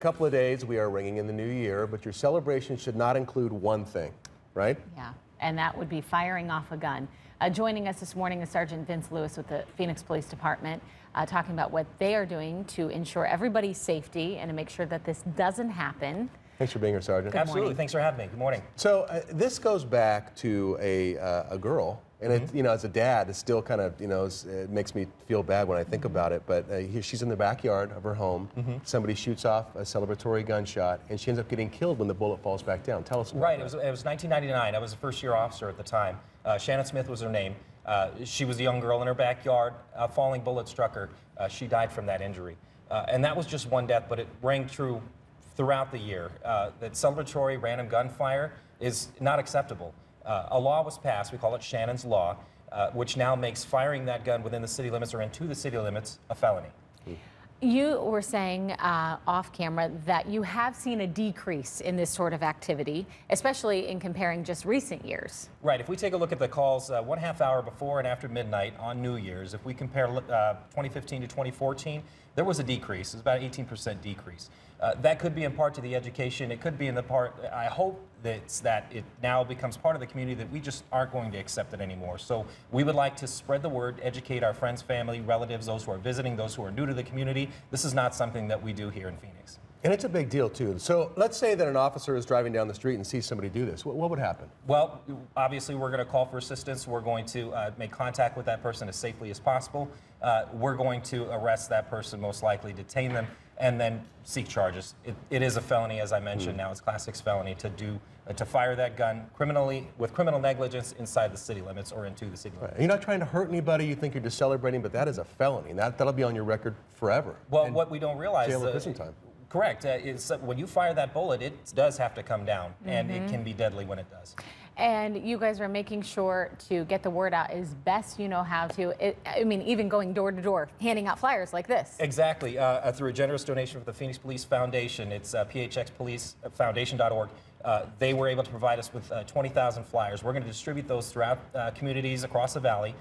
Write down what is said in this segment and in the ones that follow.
Couple of days, we are ringing in the new year, but your celebration should not include one thing, right? Yeah, and that would be firing off a gun. Joining us this morning is Sergeant Vince Lewis with the Phoenix Police Department, talking about what they are doing to ensure everybody's safety and to make sure that this doesn't happen. Thanks for being here, Sergeant. Absolutely. Thanks for having me. Good morning. So this goes back to a girl, and it, you know, as a dad, it still kind of, you know, it makes me feel bad when I think about it. But she's in the backyard of her home. Somebody shoots off a celebratory gunshot, and she ends up getting killed when the bullet falls back down. Tell us about Right. that. It was 1999. I was a first-year officer at the time. Shannon Smith was her name. She was a young girl in her backyard. A falling bullet struck her. She died from that injury. And that was just one death, but it rang true throughout the year. That celebratory random gunfire is not acceptable. A law was passed, we call it Shannons Law, which now makes firing that gun within the city limits or into the city limits a felony. You were saying off camera that you have seen a decrease in this sort of activity, especially in comparing just recent years. Right. If we take a look at the calls 1/2 hour before and after midnight on New Year's, if we compare 2015 to 2014, there was a decrease. It was about an 18% decrease. That could be in part to the education. It could be in the part, I hope that it now becomes part of the community that we just aren't going to accept it anymore. So we would like to spread the word, educate our friends, family, relatives, those who are visiting, those who are new to the community. This is not something that we do here in Phoenix. And it's a big deal, too. So let's say that an officer is driving down the street and sees somebody do this. What would happen? Well, obviously, we're going to call for assistance. We're going to make contact with that person as safely as possible. We're going to arrest that person, most likely detain them, and then seek charges. It is a felony, as I mentioned. Now it's Class 6 felony to fire that gun with criminal negligence inside the city limits or into the city limits. Right. You're not trying to hurt anybody. You think you're just celebrating, but that is a felony. That'll be on your record forever. Well, and what we don't realize jail or prison time. Correct. When you fire that bullet, it does have to come down, and it can be deadly when it does. And you guys are making sure to get the word out as best you know how to. I mean, even going door to door, handing out flyers like this. Exactly. Through a generous donation from the Phoenix Police Foundation, it's phxpolicefoundation.org. They were able to provide us with 20,000 flyers. We're going to distribute those throughout communities across the valley,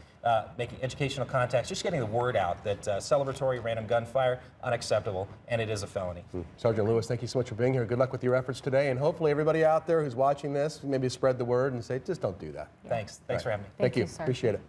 making educational contacts, just getting the word out that celebratory random gunfire, unacceptable, and it is a felony. Sergeant Lewis, thank you so much for being here. Good luck with your efforts today, and hopefully everybody out there who's watching this, maybe spread the word and say, just don't do that. Thanks. Thanks for having me. Thank you, Appreciate it.